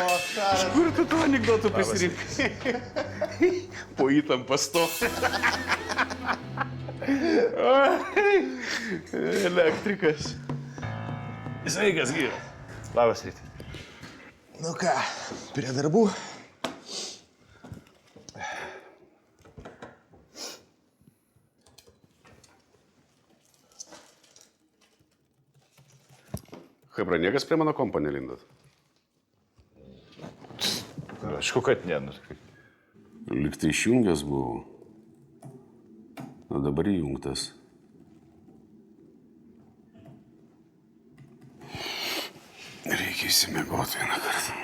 Iš kur tu tų anekdotų pasirinkai? Po įtampas to. Elektrikas. Sveikas, gyvas. Labas rytas. Nu ką, prie darbų? Hebra, niekas prie mano kompo nelindot. Aišku, kad ne. Liktai išjungęs buvau. O dabar įjungtas. Reikia įsimiegoti vieną kartą.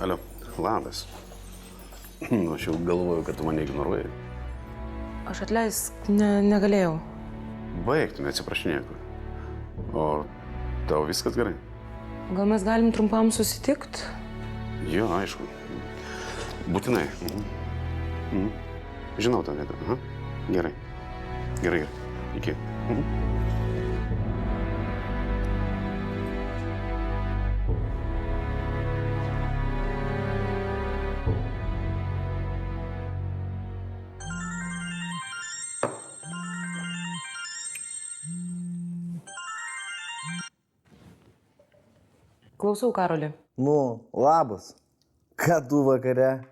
Alio, labas. Aš jau galvoju, kad tu mane ignoruoji. Aš atleisk, negalėjau. Baig, tu neatsiprašinėk. O tau viskas gerai? Gal mes galim trumpam susitikt? Jo, aišku. Būtinai. Žinau tą vietą. Gerai. Gerai. Iki. Klausau, Karoli. Nu, labas. Ką tu vakare?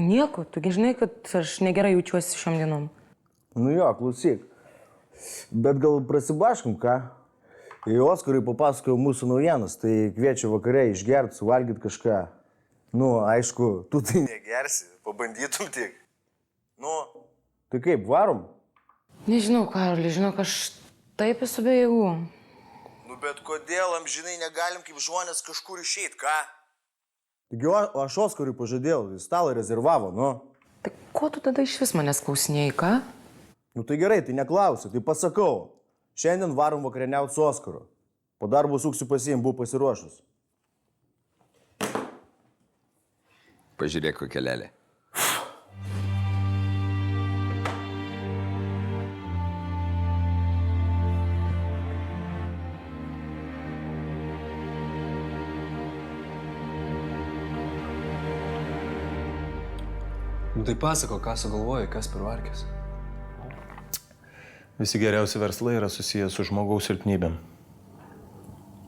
Nieko, tu gi žinai, kad aš negerai jaučiuosi šiom dienom. Nu jo, klausyk. Bet gal prasibaškim, ką? Į Oskarui papasakojau mūsų naujienas, tai kviečiu vakare išgerti, suvalgyti kažką. Nu, aišku, tu tai negersi, pabandytum tik. Nu, tai kaip, varom? Nežinau, Karoli, žinok, aš taip esu be jėgų. Nu, bet kodėl amžinai negalim kaip žmonės kažkur išeit, ką? Taigi, aš Oskarui pažadėjau, jis stalą rezervavo, nu. Tai ko tu tada iš vis manęs klausinėjai, ką? Nu tai gerai, tai neklausiu, tai pasakau. Šiandien varom vakarieniauti su Oskaru. Po darbo suksiu pasiim, buvau pasiruošus. Pažiūrėk, kokia lelė. Nu tai pasako, ką sugalvoji, kas pervarkės. Visi geriausi verslai yra susijęs su žmogaus silpnybėm.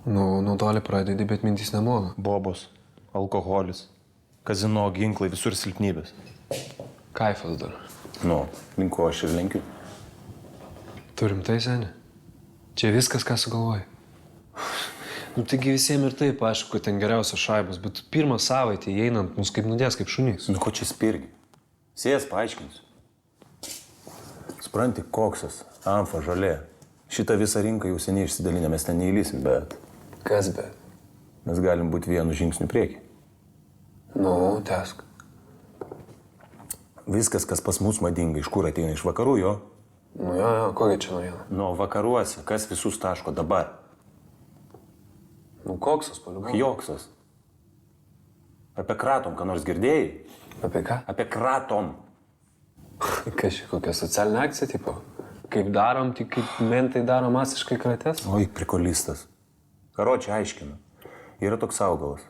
Nu, nuo toli pradedi, bet mintys nemono. Bobos, alkoholis, kazino, ginklai, visur silpnybės. Kaifas dar. Nu, link ko aš ir lenkiu. Turim tai, seni? Čia viskas, ką sugalvoji. Nu taigi visiems ir taip, aišku, kad ten geriausios šaibos, bet pirmą savaitę įeinant mus kaip nudės, kaip šunys. Nu, ko čia spirgi? Sėjas paaiškinsiu. Supranti, koksas, amfa, žolė. Šitą visą rinką jau seniai išsidalinę, mes ten neįlysim, bet... Kas bet? Mes galim būti vienu žingsniu priekį. Nu, tęsk. Viskas, kas pas mus madinga, iš kur ateina, iš vakarų, jo? Nu jo, kokia čia naujiena? Nu, vakaruose, kas visus taško dabar? Nu, koksas, paliubu. Joksas. Apie kratom, ką nors girdėjai? Apie ką? Apie kratom. Kas čia, kokia socialinė akcija, tipo? Kaip darom, tik kaip mentai daro masiškai krates? Oi, prikolistas. Karočią aiškinu. Yra toks augalas.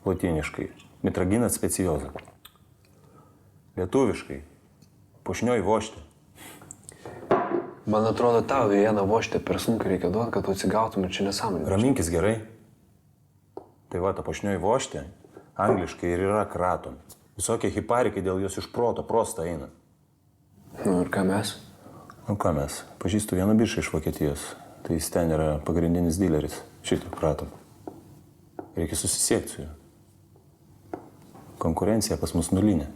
Lotiniškai. Mitraginas specioza. Lietuviškai. Pušnioji voštė. Man atrodo, tau vieną voštę per sunkiai reikia duoti, kad tu atsigautum ir čia nesąmonė. Raminkis gerai. Tai va, ta pušnioji voštė angliškai ir yra kratom. Visokie hiparikai dėl jos iš proto, prostą eina. Nu ir ką mes? Nu ką mes? Pažįstu vieną bišą iš Vokietijos. Tai jis ten yra pagrindinis dileris. Šitą pratom. Reikia susisiekti su juo. Konkurencija pas mus nulinė.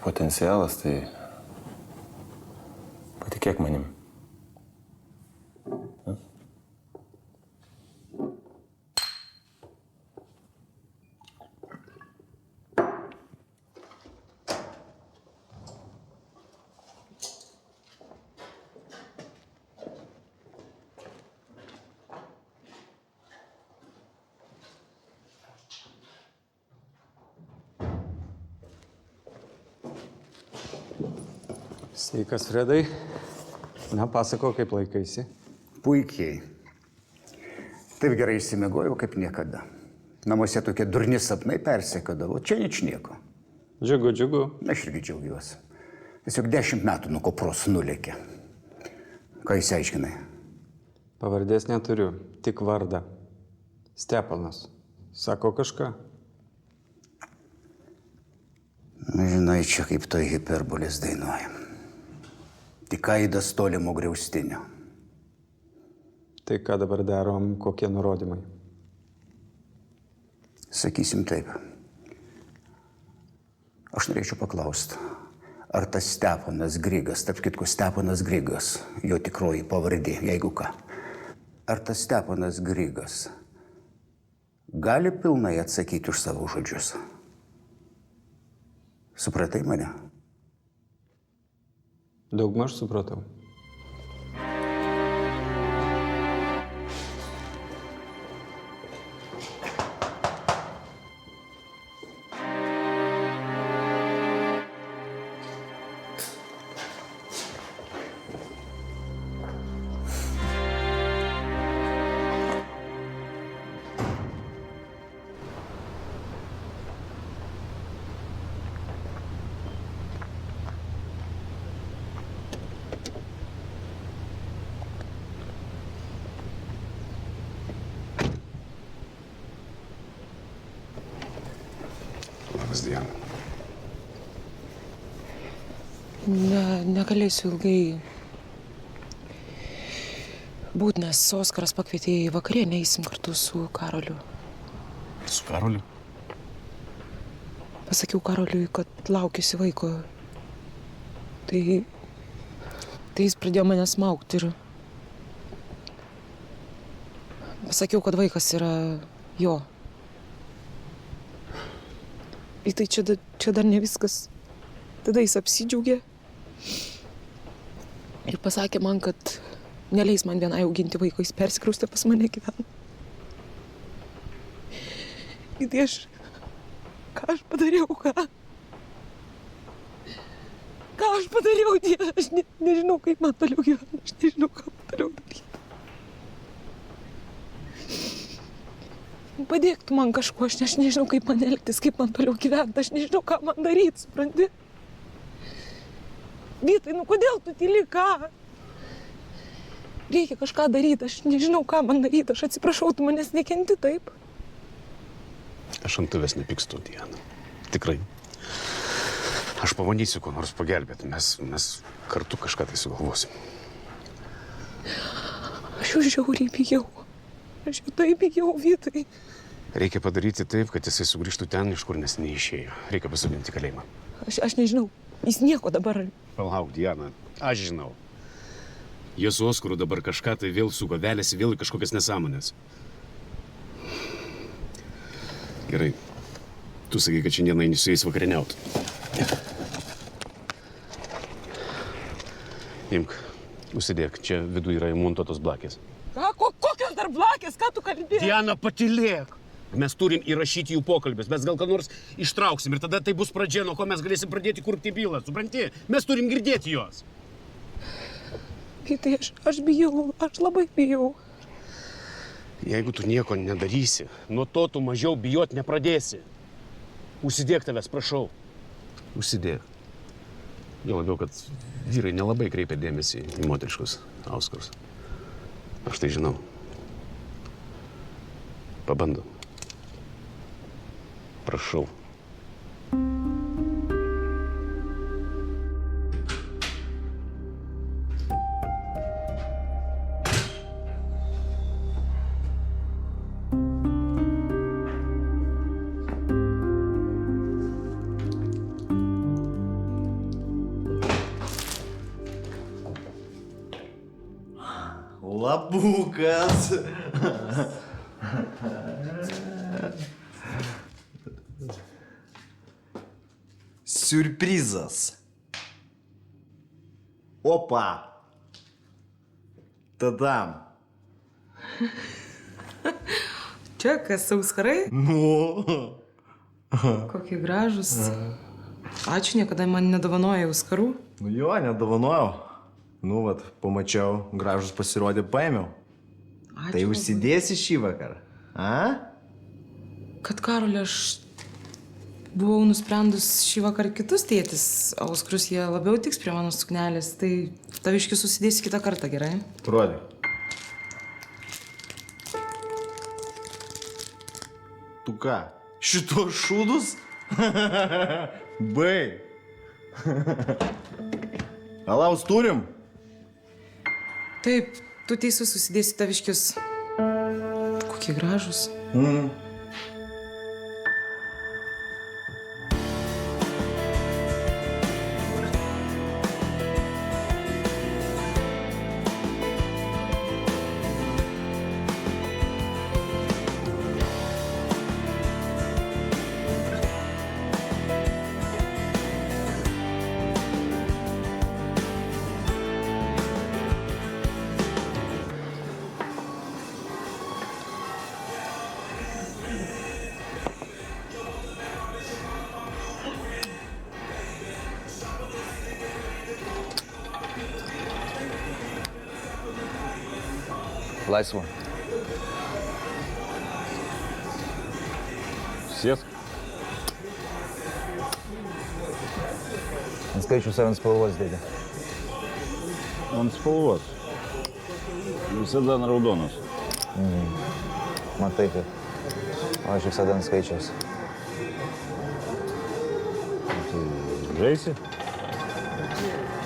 Potencialas tai... Patikėk manim. Sveikas, Fredai. Na, pasako, kaip laikaisi. Puikiai. Taip gerai išsimiegojau kaip niekada. Namuose tokie durni sapnai persekadavo, čia nieko. Džiugu, džiugu. Aš irgi džiaugiuosi. Tiesiog 10 metų nuo kopros nulėkė. Ką jis aiškinai? Pavardės neturiu, tik vardą. Steponas. Sako kažką? Na, žinai, čia kaip toj hiperbolės dainuoja. Tik aidas tolimo griaustinio. Tai ką dabar darom, kokie nurodymai? Sakysim taip. Aš norėčiau paklausti, ar tas Steponas Grigas, tarp kitko Steponas Grigas, jo tikroji pavardė, jeigu ką, ar tas Steponas Grigas gali pilnai atsakyti už savo žodžius? Supratai mane? Daugmaž supratau. Labas, Diana. Negalėsiu ilgai būt, nes Oskaras pakvietė į vakarienę, eisim kartu su Karoliu. Su Karoliu? Pasakiau Karoliui, kad laukiuosi vaiko. Tai jis pradėjo mane smaugti ir pasakiau, kad vaikas yra jo. Ir tai čia dar ne viskas. Tada jis apsidžiaugė ir pasakė man, kad neleis man vienai auginti vaiką, jis persikraustė pas mane gyventi. Ir tai ką aš padariau, ką? Ką aš padariau, Dieve, aš nežinau, kaip man toliau gyventi, aš nežinau, ką toliau daryti. Padėk tu man kažko, aš nežinau, kaip man elgtis, kaip man toliau gyventi, aš nežinau, ką man daryti, supranti? Vytai, nu kodėl tu tyli, ką? Reikia kažką daryti, aš nežinau, ką man daryti, aš atsiprašau, tu manęs nekenti taip. Aš ant tavęs nepykstu, Diana. Tikrai. Aš pabandysiu ko nors pagelbėti, mes kartu kažką tai sugalvosim. Aš jau žiauriai bijau. Aš jau taip bijau, Vytai. Reikia padaryti taip, kad jisai sugrįžtų ten, iš kur nes neišėjo. Reikia pasodinti kalėjimą. Aš nežinau, jis nieko dabar. Palauk, Diana, aš žinau. Jie su Oskaru dabar kažką tai vėl suko, veliasi vėl į kažkokias nesąmonės. Gerai. Tu sakai, kad šiandieną eini su jais vakarieniauti. Imk, užsidėk, čia viduje yra įmontuotos blakės. Ką, kokios dar blakės, ką tu kalbėjai? Diana, patylėk. Mes turim įrašyti jų pokalbės, mes gal ką nors ištrauksim ir tada tai bus pradžia, nuo ko mes galėsim pradėti kurti bylą, supranti? Mes turim girdėti juos. Vytai, aš bijau, aš labai bijau. Jeigu tu nieko nedarysi, nuo to tu mažiau bijot nepradėsi. Užsidėk tavęs, prašau. Užsidėk. Jau labiau, kad vyrai nelabai kreipia dėmesį į moteriškus auskarus. Aš tai žinau. Pabandom. Prašau. Labukas. Siurprizas. Opa. Tadam. Čia kas, auskarai? Nu. Kokie gražus. Ačiū, niekada man nedovanoja auskarų. Nu jo, nedovanojau. Nu, vat, pamačiau, gražus pasirodė, paėmiau. Ačiū. Tai užsidėsi šį vakarą. A? Kad, Karoli, aš buvau nusprendus šį vakarą kitus tėtis, auskarus jie labiau tiks prie mano suknelės, tai taviškius susidėsi kitą kartą, gerai? Rodyk. Tu ką, šitos šūdus? Baig. Alaus turim? Taip, tu teisus, susidėsi taviškius. Kokie gražus. Laisva. Sėsk. Ant skaičius ar ant spalvos, dėdė? Ant spalvos. Visada ant raudonos. Matai, kaip. O aš visada ant skaičiaus. Tai žaisi?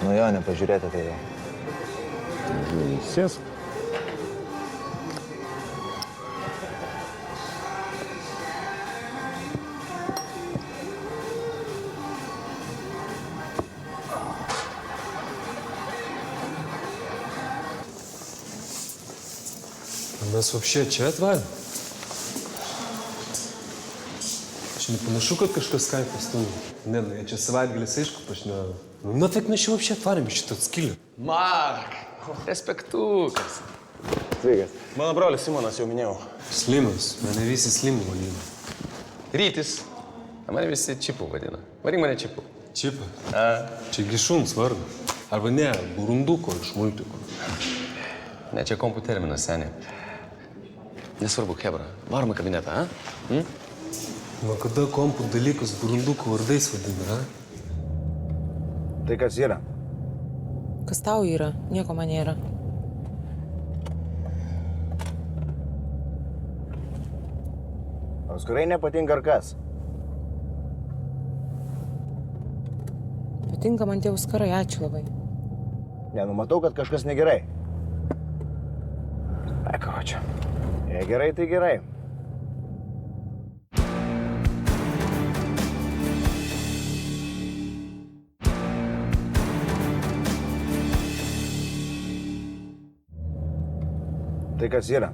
Nu jo, nepažiūrėti tai jau. Sėsk. Mes вообще čia atvarėm? Čia nepanašu, kad kažkas skaipės tu. Ne, nu, jie čia savaitgalis, aišku, pašnėjo. Nu, nafik mes čia вообще atvarėm iš šitą skilių. Mark, respektukas. Sveikas. Mano brolis Simonas, jau minėjau. Slimas, mane visi Slimu vadina. Rytis. A mane visi Čipu vadina. Varyk mane Čipu. Čipa? Čia gi šuns vardu. Arba ne, burunduko iš multiko. Ne, čia kompų terminas, seniai. Nesvarbu, Hebra. Varom į kabinetą, a? Nuo kada kompų dalykus burundukų vardais vadina, a? Tai kas yra? Kas tau yra? Nieko man nėra. Auskarai nepatinka ar kas? Patinka man tie auskarai, ačiū labai. Ne, nu matau, kad kažkas negerai. Ai, ką čia? Jei gerai, tai gerai. Tai kas yra?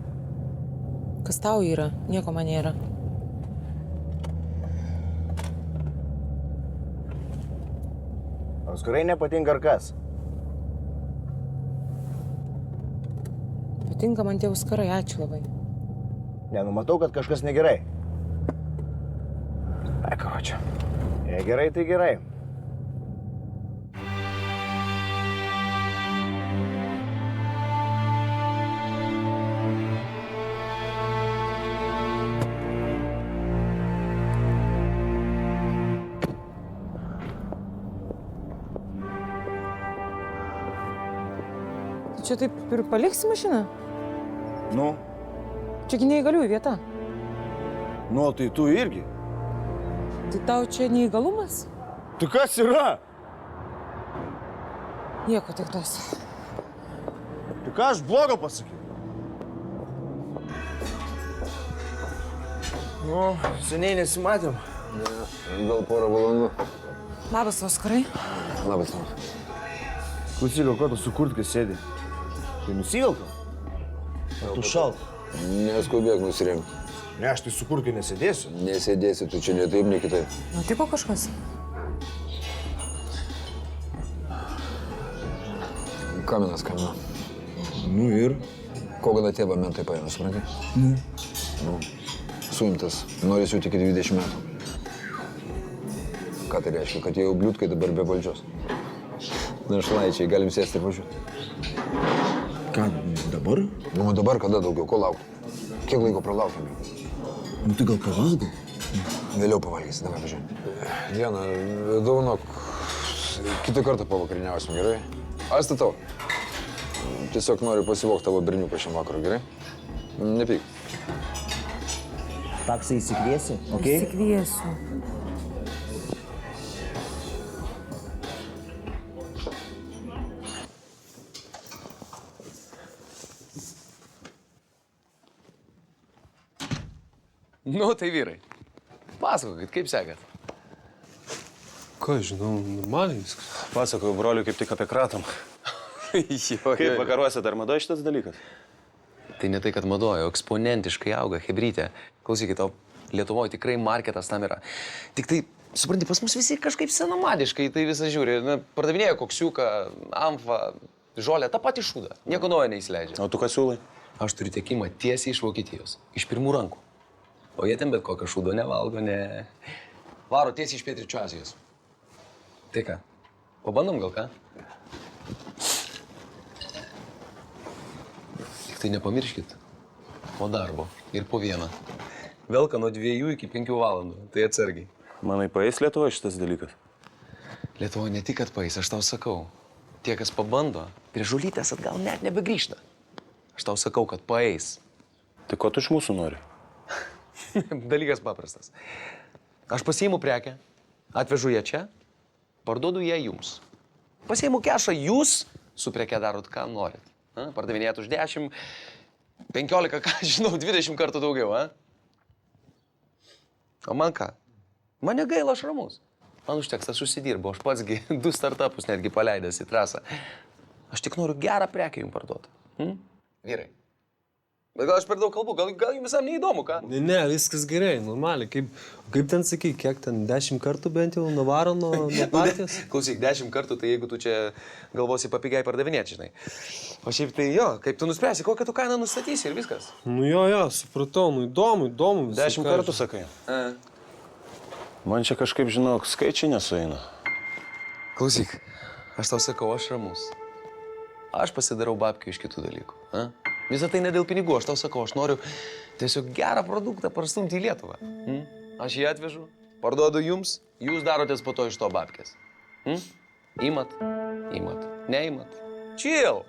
Kas tau yra? Nieko man nėra. Auskarai nepatinka ar kas? Patinka man tie auskarai, ačiū labai. Ne, nu matau, kad kažkas negerai. Ai, ką čia? Jei gerai, tai gerai. Tu čia taip ir paliksi mašiną? Nu, Čia gi neįgaliųjų vieta. nu, tai tu irgi. Tai tau čia neįgalumas? Tai kas yra? Nieko tik tas. Tai ką aš blogo pasakiau? Nu, seniai nesimatėm. Gal porą valandų. Labas, Oskarai. Labas. Klausyk, o ko tu su kurtkai sėdi? Tai nusivilka? Ar tu šalta? Neskubėk nusiremti. Ne, aš tai su kurtkai nesėdėsiu. Nesėdėsi, tu čia ne taip, ne kitaip. Nutiko kažkas? Kaminas kamino. Nu ir? Ko gada tėvą mentai paėmė, supranti? Nu. Suimtas. Nori siūti iki 20 metų. Ką tai reiškia? Kad jie jau bliūtkai dabar be valdžios. Našlaičiai, galim sėsti ir važiuoti. Ką, dabar? Nu, o dabar kada daugiau? Ko laukti? Kiek laiko pralaukėme? Nu tai gal pavalgai? Vėliau pavalgysi, davai važiuoti. Diena, dovanok, kitą kartą pavakarieniausim, gerai? Aš statau. Tiesiog noriu pasivokti tavo berniuką šiam vakarui, gerai? Nepyk. Taksai įsikviesi, okei? Įsikviesiu. Nu, tai vyrai. Pasakokit, kaip sekat? Ką, žinau, normaliai viskas. Pasakoju broliui kaip tik apie kratom. Kaip vakaruose dar madoja šitas dalykas? Tai ne tai, kad madoja, o eksponentiškai auga, hebrytė. Klausykit, o Lietuvoje tikrai marketas tam yra. Tik tai, supranti, pas mus visi kažkaip senamadiškai tai visą žiūri. Na, pardavinėja koksiuką, amfą, žolę, tą patį šūdą. Nieko naujo neįsileidžia. O tu ką siūlai? Aš turiu tiekimą tiesiai iš Vokietijos. Iš pirmų rankų. O jie ten bet kokio šūdo nevalgo, ne... Varo tiesiai iš Pietryčių Azijos. Tai ką? Pabandom gal ką? Tik tai nepamirškit. Po darbo. Ir po vieną. Velka nuo 2 iki 5 valandų. Tai atsargiai. Manai, paeis Lietuvoje šitas dalykas? Lietuvoje ne tik, kad paeis, aš tau sakau. Tie, kas pabando, prie žulytės atgal net nebegrįžta. Aš tau sakau, kad paeis. Tai ko tu iš mūsų nori? Dalykas paprastas. Aš pasiimu prekę, atvežu ją čia, parduodu ją jums. Pasiimu kešą, jūs su preke darot, ką norit. Pardavinėjat už 10, 15, ką žinau, 20 kartų daugiau, a? O man ką? Mane gaila, aš ramus. Man užteks, aš užsidirbu, aš patsgi 2 startupus netgi paleidęs į trasą. Aš tik noriu gerą prekę jums parduoti. Vyrai. Bet gal aš per daug kalbu, gal jums visam neįdomu, ką? Ne, viskas gerai, normaliai. Kaip ten sakai, kiek ten 10 kartų bent jau nuvaro nuo partijos? Klausyk, 10 kartų, tai jeigu tu čia galvosi papigiai pardavinėti, žinai. O šiaip tai jo, kaip tu nuspręsi, kokią tu kainą nustatysi ir viskas. Nu jo, supratau, nu įdomu. 10 kartų sakai. Man čia kažkaip, žinok, skaičiai nesueina. Klausyk, aš tau sakau, aš ramus. Aš pasidarau babkių iš kitų dalykų. Visą tai ne dėl pinigų, aš tau sakau, aš noriu tiesiog gerą produktą prastumti į Lietuvą. Aš jį atvežu, parduodu jums, jūs darotės po to iš to babkės. Imat, neimat. Chill.